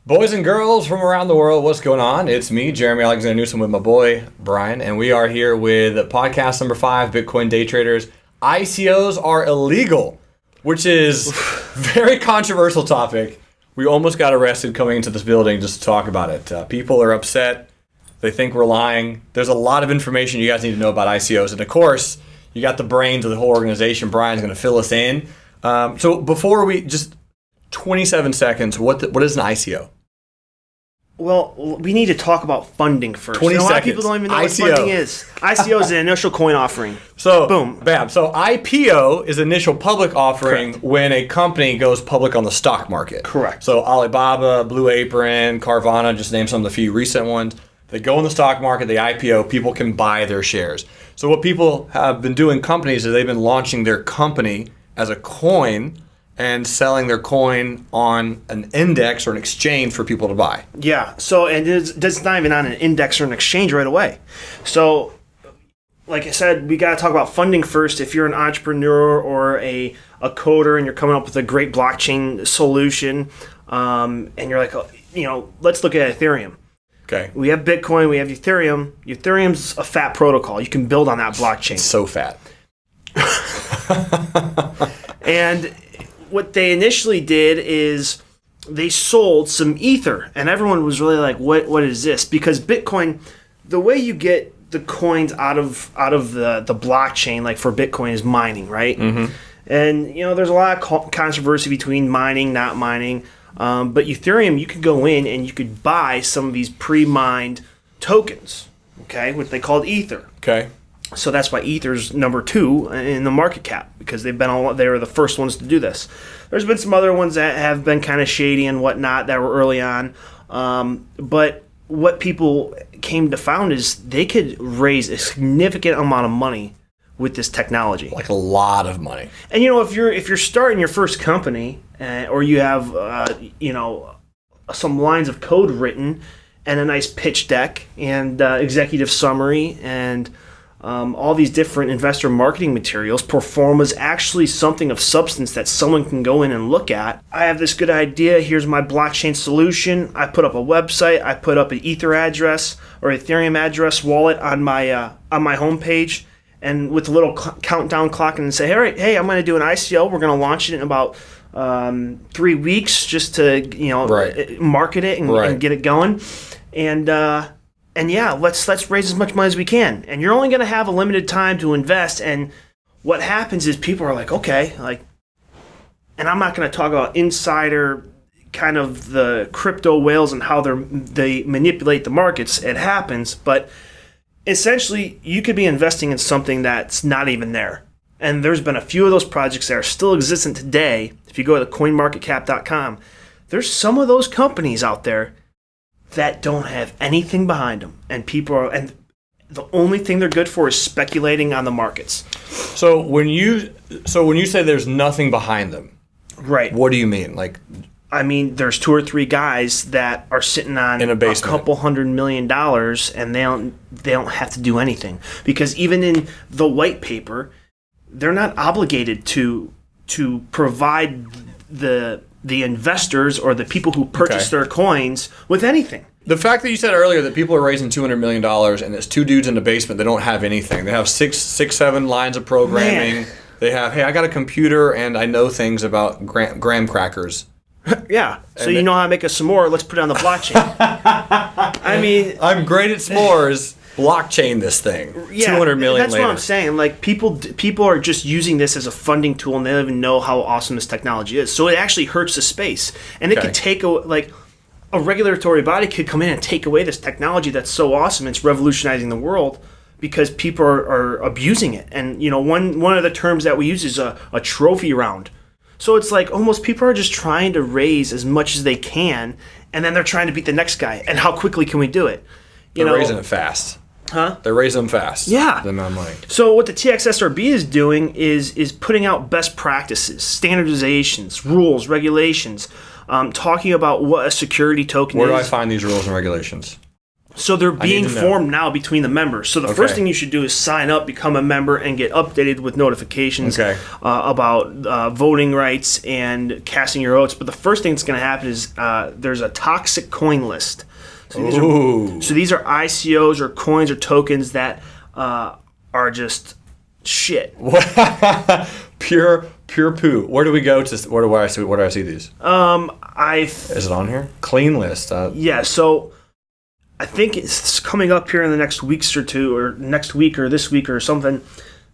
Boys and girls from around the world, what's going on? It's me, Jeremy Alexander Newsom, with my boy, Brian, and we are here with podcast number 5, Bitcoin Day Traders. ICOs are illegal, which is a very controversial topic. We almost got arrested coming into this building just to talk about it. People are upset. They think we're lying. There's a lot of information you guys need to know about ICOs. And of course, you got the brains of the whole organization. Brian's going to fill us in. So before we just 27 seconds, what is an ICO? Well, we need to talk about funding first. 20 seconds. A lot of people don't even know ICO. what funding is. ICO is an initial coin offering. So, boom. Bam. So IPO is initial public offering. Correct. When a company goes public on the stock market. Correct. So Alibaba, Blue Apron, Carvana, just name some of the few recent ones. They go in the stock market, they IPO, people can buy their shares. So what people have been doing, companies, is they've been launching their company as a coin and selling their coin on an index or an exchange for people to buy. Yeah. So, and it's not even on an index or an exchange right away. So, like I said, we got to talk about funding first. If you're an entrepreneur or a coder and you're coming up with a great blockchain solution, and you're like, let's look at Ethereum. Okay. We have Bitcoin, we have Ethereum. Ethereum's a fat protocol. You can build on that blockchain. So fat. And what they initially did is they sold some Ether, and everyone was really like, what is this? Because Bitcoin, the way you get the coins out of the blockchain, like for Bitcoin, is mining, right? Mm-hmm. And there's a lot of controversy between mining, not mining. But Ethereum, you could go in and you could buy some of these pre-mined tokens, okay, what they called Ether. Okay. So that's why Ether's number 2 in the market cap, because they were the first ones to do this. There's been some other ones that have been kind of shady and whatnot that were early on. But what people came to found is they could raise a significant amount of money with this technology. Like a lot of money. And if you're starting your first company, or you have some lines of code written and a nice pitch deck and executive summary and all these different investor marketing materials, Perform is actually something of substance that someone can go in and look at. I have this good idea. Here's my blockchain solution. I put up a website. I put up an Ether address or Ethereum address wallet on my homepage, and with a little countdown clock, and say, all right, hey, I'm going to do an ICO. We're going to launch it in about 3 weeks, just to market it and get it going. And yeah, let's raise as much money as we can. And you're only going to have a limited time to invest. And what happens is people are like, okay, and I'm not going to talk about insider kind of the crypto whales and how they manipulate the markets. It happens, but essentially you could be investing in something that's not even there. And there's been a few of those projects that are still existent today. If you go to coinmarketcap.com, there's some of those companies out there that don't have anything behind them, and the only thing they're good for is speculating on the markets. So when you say there's nothing behind them, right? What do you mean? I mean, there's 2 or 3 guys that are sitting on in a couple $100 million, and they don't have to do anything, because even in the white paper, they're not obligated to provide the investors or the people who purchase their coins with anything. The fact that you said earlier that people are raising $200 million and it's 2 dudes in the basement, they don't have anything. They have 7 lines of programming. Man. They have, hey, I got a computer and I know things about graham crackers. Yeah. So you know how to make a s'more, let's put it on the blockchain. I mean, I'm great at s'mores. Blockchain this thing. Yeah, 200 million that's later. What I'm saying. Like people are just using this as a funding tool, and they don't even know how awesome this technology is. So it actually hurts the space, and it could take a regulatory body could come in and take away this technology that's so awesome. It's revolutionizing the world because people are abusing it. And one of the terms that we use is a trophy round. So it's like almost people are just trying to raise as much as they can, and then they're trying to beat the next guy. And how quickly can we do it? They're raising it fast. Huh? They're raising them fast. Yeah. The amount of money. So what the TXSRB is doing is putting out best practices, standardizations, rules, regulations, talking about what a security token is. Where do I find these rules and regulations? So they're being to know. formed now between the members. So the Okay. first thing you should do is sign up, become a member, and get updated with notifications about voting rights and casting your votes. But the first thing that's going to happen is there's a toxic coin list. So these are ICOs or coins or tokens that are just shit. Pure poo. Where do we go to? Where do I see these? Is it on here? Clean list. Yeah. So I think it's coming up here in the next weeks or two, or next week, or this week, or something.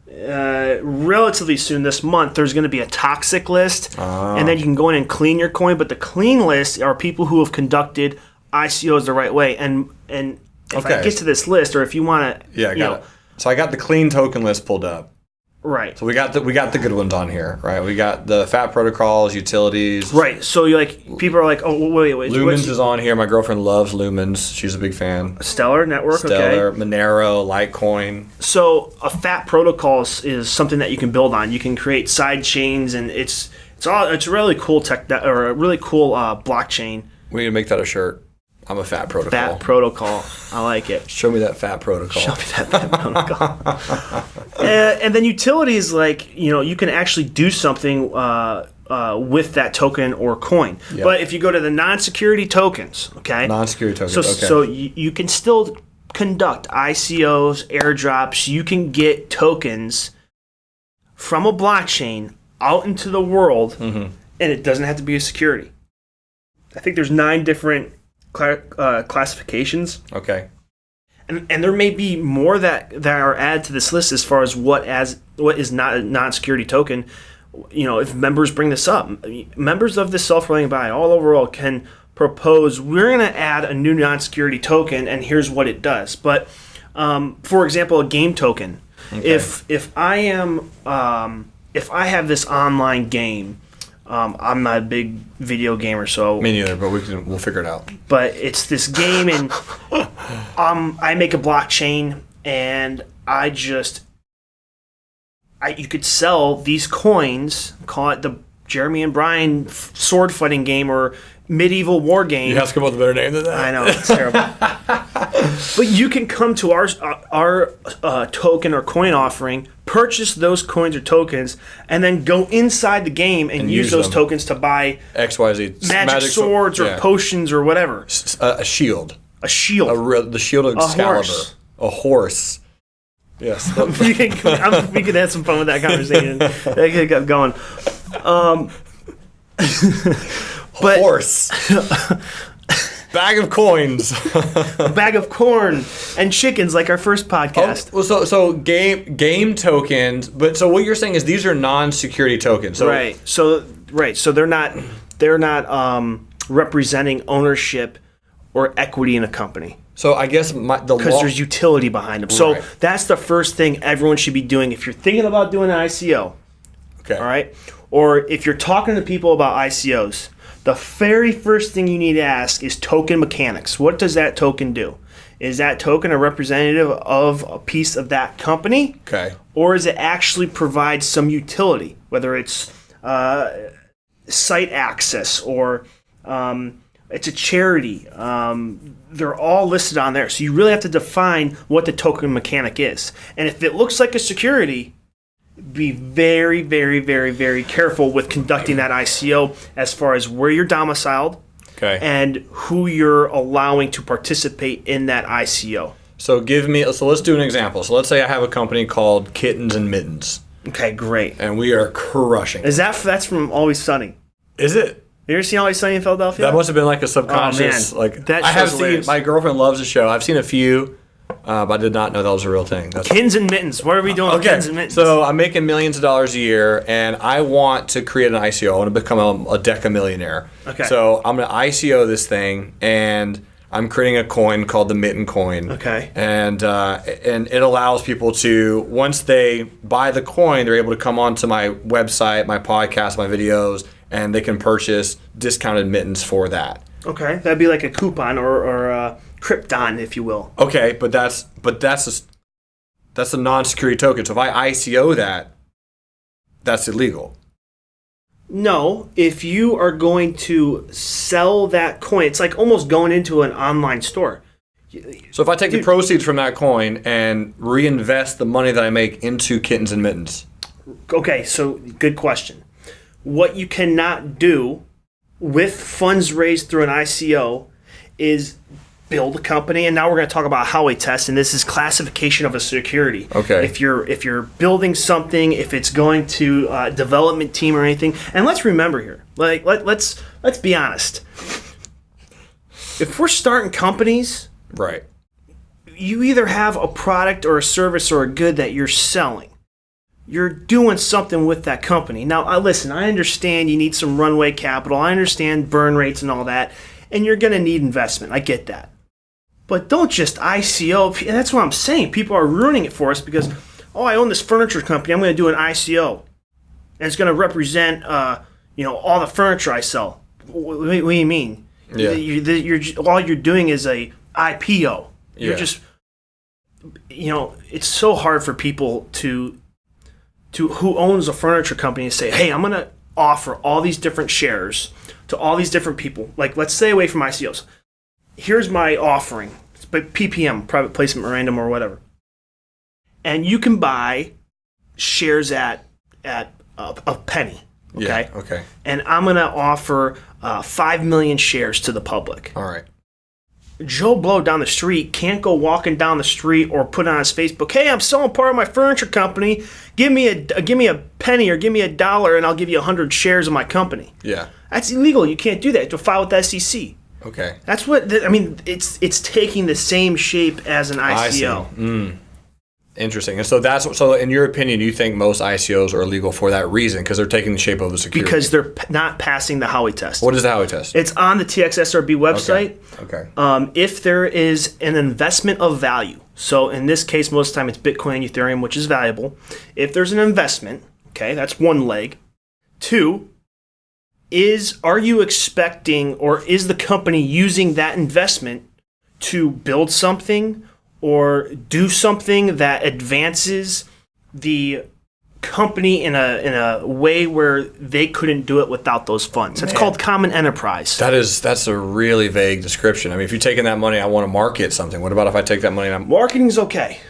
Relatively soon this month, there's going to be a toxic list, and then you can go in and clean your coin. But the clean list are people who have conducted ICOs the right way. And if I get to this list, or if you want to, I got it. So I got the clean token list pulled up. Right. So we got the good ones on here, right? We got the fat protocols, utilities. Right. So you people are like, oh wait. Lumens is on here. My girlfriend loves Lumens. She's a big fan. Stellar Network. Stellar, Monero, Litecoin. So a fat protocols is something that you can build on. You can create side chains, and it's a really cool or a really cool blockchain. We need to make that a shirt. I'm a fat protocol. Fat protocol. I like it. Show me that fat protocol. Show me that fat protocol. And then utilities, you can actually do something with that token or coin. Yep. But if you go to the non-security tokens, okay? Non-security tokens, So you can still conduct ICOs, airdrops. You can get tokens from a blockchain out into the world, and it doesn't have to be a security. I think there's 9 different classifications. Okay. And there may be more that are added to this list as far as what is not a non-security token. If members bring this up, members of the self-relating body all over the world can propose, we're going to add a new non-security token, and here's what it does. But for example, a game token. Okay. If I have this online game. I'm not a big video gamer, so me neither. But we'll figure it out. But it's this game, and I make a blockchain, and you could sell these coins. Call it the Jeremy and Brian sword fighting game or medieval war game. You have to come up with a better name than that. I know, it's terrible. But you can come to our token or coin offering, purchase those coins or tokens, and then go inside the game and use those tokens to buy XYZ magic swords or potions or whatever. A shield. A shield. The shield of Excalibur. A horse. Yes. we could have some fun with that conversation. That could get going. But horse. Bag of coins. A bag of corn and chickens, like our first podcast. So game tokens, but so what you're saying is these are non-security tokens. So Right. So they're not representing ownership or equity in a company. So I guess because there's utility behind them. So that's the first thing everyone should be doing if you're thinking about doing an ICO. Okay. All right. Or if you're talking to people about ICOs, the very first thing you need to ask is token mechanics. What does that token do? Is that token a representative of a piece of that company? Okay. Or is it actually provide some utility, whether it's site access or it's a charity? They're all listed on there. So you really have to define what the token mechanic is. And if it looks like a security, be very, very, very, very careful with conducting that ICO as far as where you're domiciled and who you're allowing to participate in that ICO. So let's do an example. So let's say I have a company called Kittens and Mittens. Okay, great. And we are crushing. That's from Always Sunny? Is it? You ever seen Always Sunny in Philadelphia? That must have been like a subconscious. That I have hilarious. seen. My girlfriend loves the show. I've seen a few, but I did not know that was a real thing. Kittens and Mittens. What are we doing with Kittens and Mittens? So I'm making millions of dollars a year, and I want to create an ICO. I want to become a deca-millionaire. Okay. So I'm going to ICO this thing, and I'm creating a coin called the Mitten coin. Okay. And it allows people to, once they buy the coin, they're able to come onto my website, my podcast, my videos, and they can purchase discounted mittens for that. Okay, that'd be like a coupon or a Krypton, if you will. Okay, but that's a non-security token. So if I ICO that, that's illegal. No, if you are going to sell that coin, it's like almost going into an online store. So if I take the proceeds from that coin and reinvest the money that I make into kittens and mittens. Okay, so good question. What you cannot do with funds raised through an ICO is build a company, and now we're going to talk about Howey test, and this is classification of a security. Okay. If you're building something, if it's going to a development team or anything, and let's remember here, like let's be honest. If we're starting companies, right, you either have a product or a service or a good that you're selling. You're doing something with that company. Now, listen, I understand you need some runway capital. I understand burn rates and all that, and you're going to need investment. I get that. But don't just ICO. That's what I'm saying. People are ruining it for us because, I own this furniture company. I'm going to do an ICO. And it's going to represent, all the furniture I sell. What do you mean? Yeah. All you're doing is a IPO. You're just, it's so hard for people to who owns a furniture company to say, hey, I'm going to offer all these different shares to all these different people. Like, let's stay away from ICOs. Here's my offering. It's by PPM, private placement memorandum or whatever. And you can buy shares at a penny. Okay? Yeah, okay. And I'm going to offer 5 million shares to the public. All right. Joe Blow down the street can't go walking down the street or put on his Facebook, hey, I'm selling part of my furniture company. Give me a penny or give me $1 and I'll give you 100 shares of my company. Yeah. That's illegal. You can't do that. You have to file with the SEC. Okay. That's what it's taking the same shape as an ICO. Interesting. And so in your opinion, you think most ICOs are illegal for that reason because they're taking the shape of a security? Because they're not passing the Howey test. What is the Howey test? It's on the TXSRB website. Okay. If there is an investment of value, so in this case, most of the time it's Bitcoin and Ethereum, which is valuable. If there's an investment, okay, that's one leg. Two, are you expecting or is the company using that investment to build something or do something that advances the company in a way where they couldn't do it without those funds? It's called common enterprise. That's a really vague description. I mean, if you're taking that money, I want to market something. What about if I take that money and marketing's okay?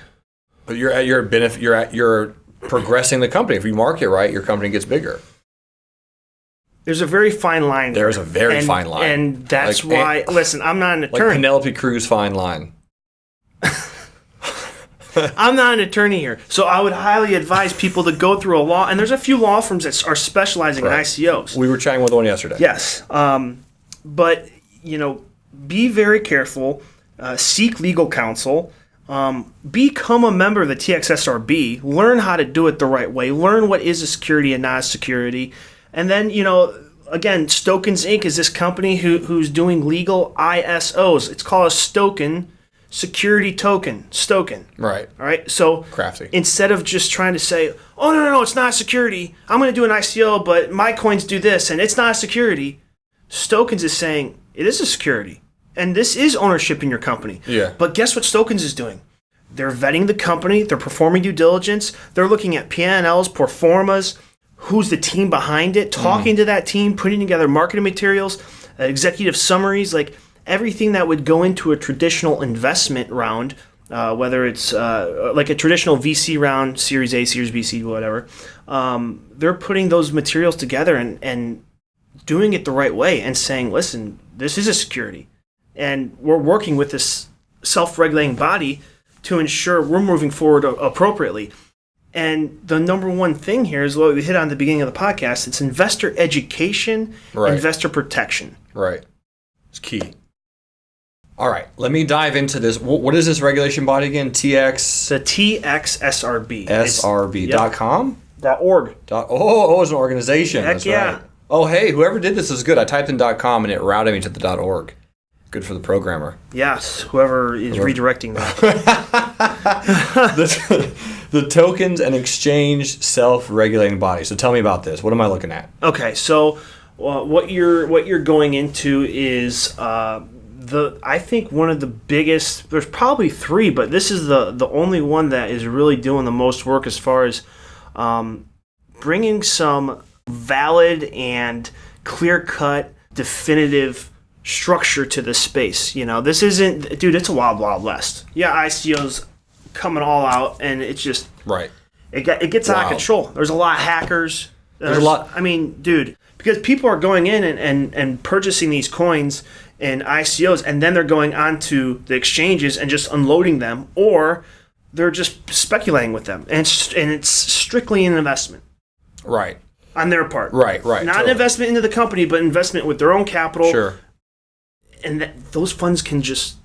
But you're at your benefit. You're progressing the company. If you market right, your company gets bigger. There's a very fine line. There's a very fine line. And that's why, listen, I'm not an attorney. Like Penelope Cruz fine line. I'm not an attorney here. So I would highly advise people to go through a law. And there's a few law firms that are specializing in ICOs. We were chatting with one yesterday. Yes. But, be very careful. Seek legal counsel. Become a member of the TXSRB. Learn how to do it the right way. Learn what is a security and not a security. And then, again, Stokens Inc. is this company who's doing legal ISOs. It's called a Stoken security token. Stoken. Right. All right. So crafty. Instead of just trying to say, oh, no, it's not a security. I'm going to do an ICO, but my coins do this, and it's not a security. Stokens is saying it is a security, and this is ownership in your company. Yeah. But guess what Stokens is doing? They're vetting the company. They're performing due diligence. They're looking at P&Ls, performas, who's the team behind it, talking to that team, putting together marketing materials, executive summaries, like everything that would go into a traditional investment round, whether it's like a traditional VC round, Series A, Series B, C, whatever. They're putting those materials together and doing it the right way and saying, listen, this is a security. And we're working with this self-regulating body to ensure we're moving forward appropriately. And the number one thing here is what we hit on at the beginning of the podcast. It's investor education, investor protection. Right. It's key. All right. Let me dive into this. What is this regulation body again? TX? The TXSRB. SRB.com? .org. It's an organization. Heck That's yeah. right. Oh, hey, whoever did this is good. I typed in .com and it routed me to the .org. Good for the programmer. Yes, whoever is redirecting that. The tokens and exchange self-regulating body. So tell me about this. What am I looking at? Okay, so what you're going into is I think one of the biggest. There's probably three, but this is the only one that is really doing the most work as far as bringing some valid and clear-cut, definitive structure to this space. This isn't, dude, it's a wild, wild west. Yeah, ICOs coming all out, and it's just, right. It gets out of control. There's a lot of hackers. There's a lot. I mean, dude, because people are going in and purchasing these coins in ICOs, and then they're going onto the exchanges and just unloading them, or they're just speculating with them. And it's strictly an investment. Right. On their part. Right. Not an investment into the company, but investment with their own capital. Sure. And those funds can just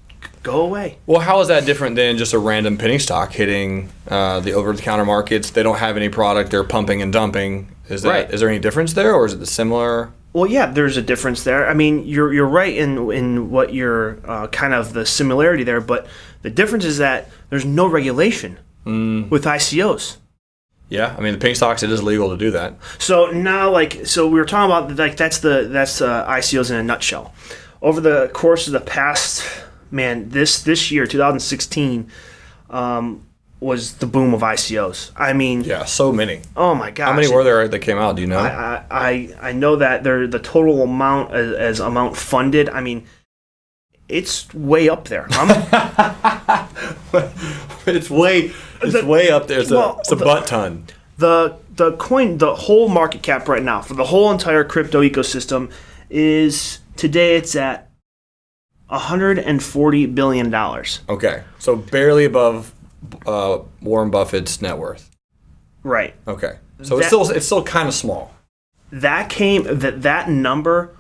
go away. Well, how is that different than just a random penny stock hitting the over-the-counter markets? They don't have any product; they're pumping and dumping. Is there any difference there, or is it similar? Well, yeah, there's a difference there. I mean, you're right in what you're kind of the similarity there, but the difference is that there's no regulation with ICOs. Yeah, I mean the penny stocks, it is legal to do that. So now, we were talking about that's ICOs in a nutshell. Over the course of the past, this year, 2016, was the boom of ICOs. I mean, yeah, so many. Oh my gosh! How many were there that came out? Do you know? I know that the total amount as amount funded. I mean, it's way up there. It's way up there. It's a butt ton. The coin, the whole market cap right now for the whole entire crypto ecosystem is today it's at $140 billion. Okay, so barely above Warren Buffett's net worth. Right. Okay, so it's still kind of small. That number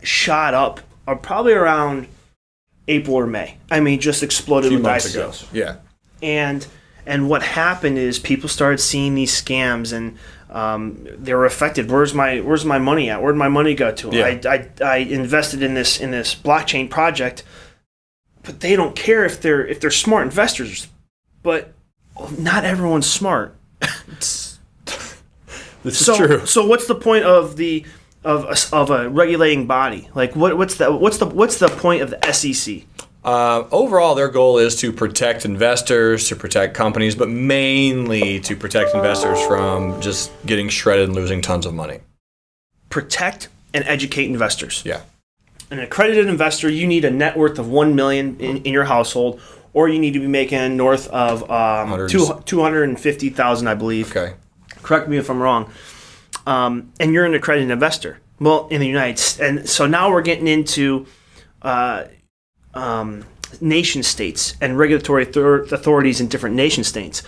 shot up probably around April or May. I mean, just exploded with ICOs. Yeah. And what happened is people started seeing these scams, and they were affected. Where's my money at? Where'd my money go to? Yeah. I invested in this blockchain project, but they don't care if they're smart investors. But not everyone's smart. This is true. So what's the point of a regulating body? Like what's the point of the SEC? Overall, their goal is to protect investors, to protect companies, but mainly to protect investors from just getting shredded and losing tons of money. Protect and educate investors. Yeah. An accredited investor, you need a net worth of $1 million in your household, or you need to be making north of $250,000, I believe. Okay. Correct me if I'm wrong. And you're an accredited investor. Well, in the United States, and so now we're getting into nation states and regulatory authorities in different nation states.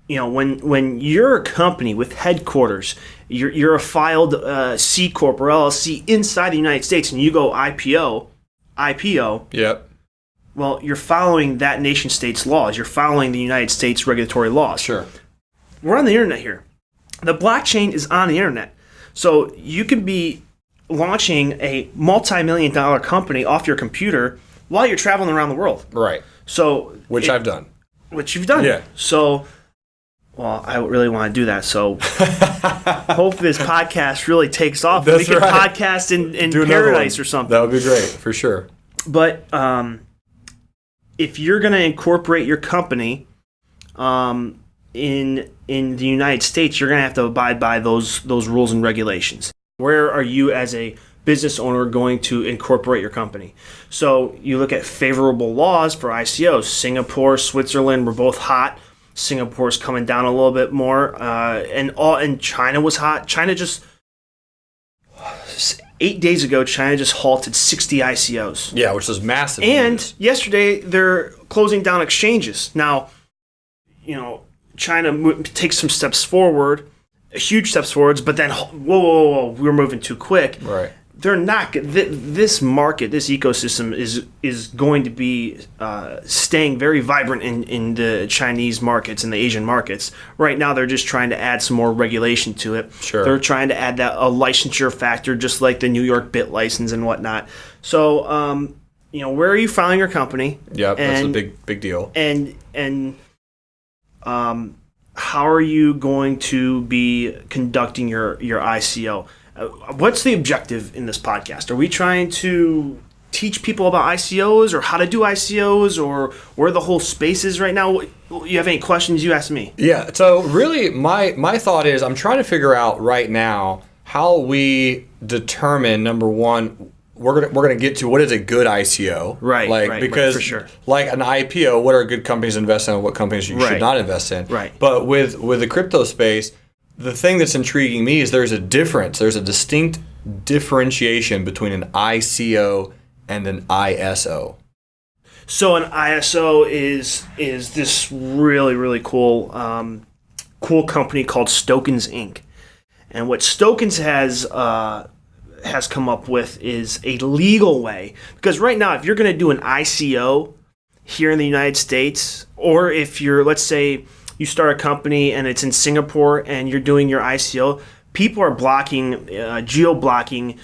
When you're a company with headquarters, you're a filed C Corp or LLC inside the United States, and you go IPO. Yep. Well, you're following that nation state's laws. You're following the United States regulatory laws. Sure. We're on the internet here. The blockchain is on the internet. So you can be launching a multi-million-dollar company off your computer while you're traveling around the world. Right. So I've done. Which you've done. Yeah. So, well, I really want to do that. So hopefully this podcast really takes off. That's we can right. podcast in paradise or something. That would be great, for sure. But if you're going to incorporate your company in the United States, you're going to have to abide by those rules and regulations. Where are you as a business owner going to incorporate your company? So you look at favorable laws for ICOs. Singapore, Switzerland were both hot. Singapore's coming down a little bit more, and China was hot. China just 8 days ago, China just halted 60 ICOs. Yeah, which is massive. And yesterday, they're closing down exchanges. Now, China takes some steps forward, huge steps forwards, but then, whoa, we're moving too quick. Right. They're not. This market, this ecosystem is going to be staying very vibrant in the Chinese markets and the Asian markets. Right now, they're just trying to add some more regulation to it. Sure. They're trying to add a licensure factor, just like the New York BIT license and whatnot. So, where are you filing your company? Yep, that's a big deal. And how are you going to be conducting your ICO? What's the objective in this podcast? Are we trying to teach people about ICOs or how to do ICOs or where the whole space is right now? You have any questions, you ask me. Yeah, so really my thought is I'm trying to figure out right now how we determine, number one, we're gonna get to what is a good ICO, right, because for sure. like an IPO, what are good companies to invest in, and what companies you should not invest in, right? But with the crypto space, the thing that's intriguing me is there's a difference. There's a distinct differentiation between an ICO and an ISO. So an ISO is this really, really cool company called Stokens Inc. And what Stokens has come up with is a legal way. Because right now, if you're going to do an ICO here in the United States, or if you're, let's say, you start a company and it's in Singapore and you're doing your ICO, people are geo-blocking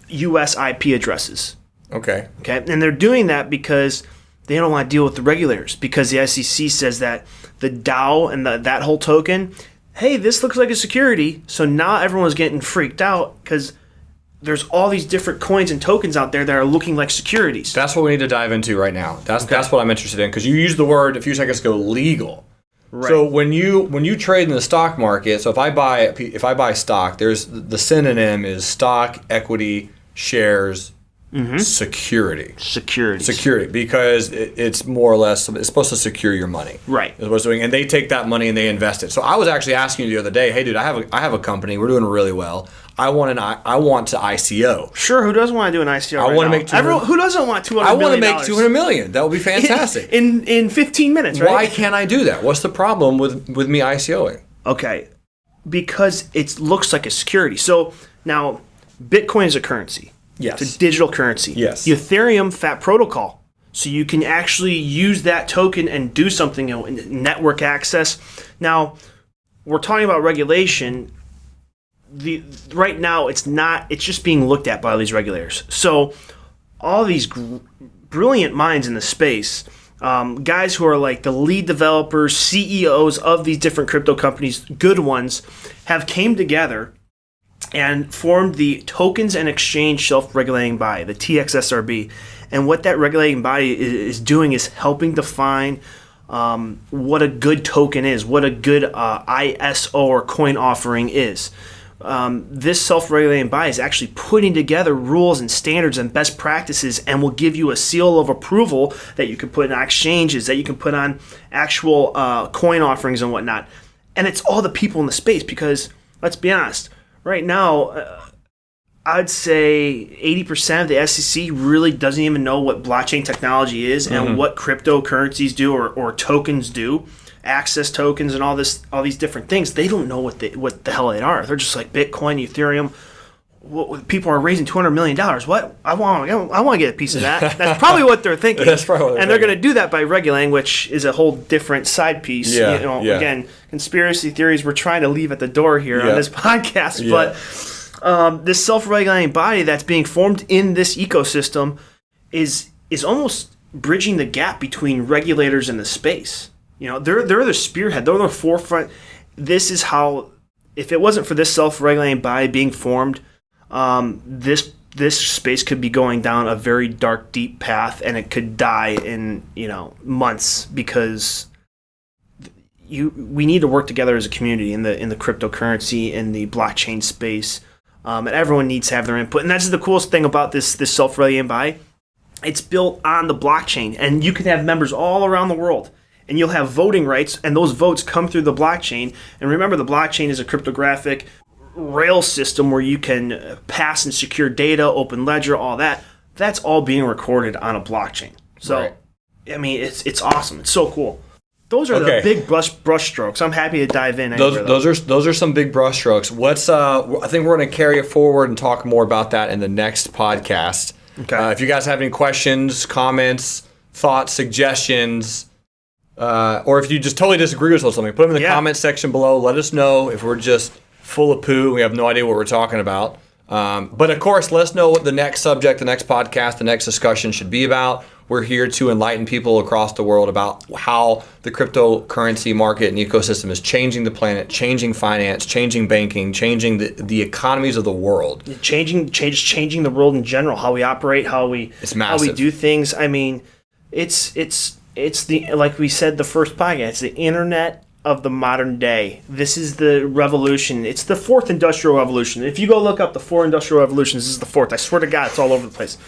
U.S. IP addresses. Okay. And they're doing that because they don't want to deal with the regulators, because the SEC says that the DAO and that whole token, hey, this looks like a security. So now everyone's getting freaked out because there's all these different coins and tokens out there that are looking like securities. That's what we need to dive into right now. That's what I'm interested in, because you used the word a few seconds ago, legal. Right. So when you trade in the stock market, so if I buy stock, there's the synonym is stock, equity, shares, security, because it's more or less, it's supposed to secure your money, right? Is what it's doing, and they take that money and they invest it. So I was actually asking you the other day, hey dude, I have a company, we're doing really well. I want to ICO. Sure, who doesn't want to do an ICO? I want to make who doesn't want $200 million? I want to make $200 million. That would be fantastic. in 15 minutes, right? Why can't I do that? What's the problem with me ICOing? Okay, because it looks like a security. So now, Bitcoin is a currency. Yes. It's a digital currency. Yes. The Ethereum FAT protocol. So you can actually use that token and do something, network access. Now, we're talking about regulation. Right now, it's just being looked at by all these regulators. So all these brilliant minds in the space, guys who are like the lead developers, CEOs of these different crypto companies, good ones, have came together and formed the Tokens and Exchange Self-Regulating Body, the TXSRB. And what that regulating body is doing is helping define what a good token is, what a good ISO or coin offering is. This self-regulating body is actually putting together rules and standards and best practices, and will give you a seal of approval that you can put in exchanges, that you can put on actual coin offerings and whatnot. And it's all the people in the space, because let's be honest, right now, I'd say 80% of the SEC really doesn't even know what blockchain technology is and what cryptocurrencies do or tokens do, access tokens and all these different things. They don't know what the hell they are. They're just like Bitcoin, Ethereum. People are raising $200 million. What? I want to get a piece of that. That's probably what they're thinking. That's probably what they're they're going to do that by regulating, which is a whole different side piece. Again, conspiracy theories we're trying to leave at the door here on this podcast. But this self-regulating body that's being formed in this ecosystem is almost bridging the gap between regulators and the space. They're the spearhead. They're the forefront. This is how, if it wasn't for this self-regulating body being formed, this space could be going down a very dark, deep path, and it could die in months, because we need to work together as a community in the cryptocurrency, in the blockchain space, and everyone needs to have their input. And that's the coolest thing about this self-regulating body. It's built on the blockchain, and you can have members all around the world. And you'll have voting rights, and those votes come through the blockchain. And remember, the blockchain is a cryptographic rail system where you can pass and secure data, open ledger, all that. That's all being recorded on a blockchain. So, right. I mean, it's awesome. It's so cool. Those are the big brush strokes. I'm happy to dive in. Those are some big brush strokes. I think we're going to carry it forward and talk more about that in the next podcast. Okay. If you guys have any questions, comments, thoughts, suggestions, or if you just totally disagree with something, put them in the comment section below. Let us know if we're just full of poo. We have no idea what we're talking about. But of course, let us know what the next subject, the next podcast, the next discussion should be about. We're here to enlighten people across the world about how the cryptocurrency market and ecosystem is changing the planet, changing finance, changing banking, changing the economies of the world. Changing the world in general, how we operate, how we do things. I mean, it's the, like we said the first podcast, it's the internet of the modern day. This is the revolution. It's the fourth industrial revolution. If you go look up the four industrial revolutions, this is the fourth. I swear to God, it's all over the place.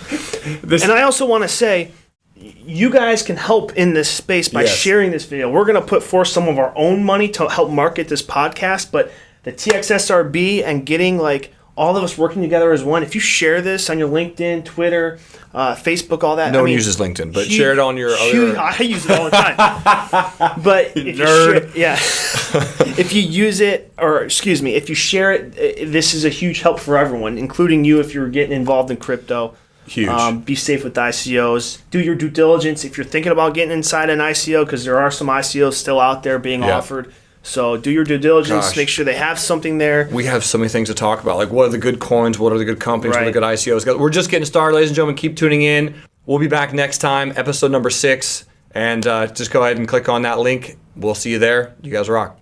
And I also want to say, you guys can help in this space by sharing this video. We're going to put forth some of our own money to help market this podcast, but the TXSRB and getting like all of us working together as one. If you share this on your LinkedIn, Twitter, Facebook, all that. No one uses LinkedIn, but share it on your other. I use it all the time. But if you if you use it, or excuse me, if you share it, this is a huge help for everyone, including you if you're getting involved in crypto. Huge. Be safe with ICOs. Do your due diligence if you're thinking about getting inside an ICO, because there are some ICOs still out there being offered. So do your due diligence. Make sure they have something there. We have so many things to talk about. Like, what are the good coins? What are the good companies? What are the good ICOs? We're just getting started, ladies and gentlemen. Keep tuning in. We'll be back next time, episode number 6. And just go ahead and click on that link. We'll see you there. You guys rock.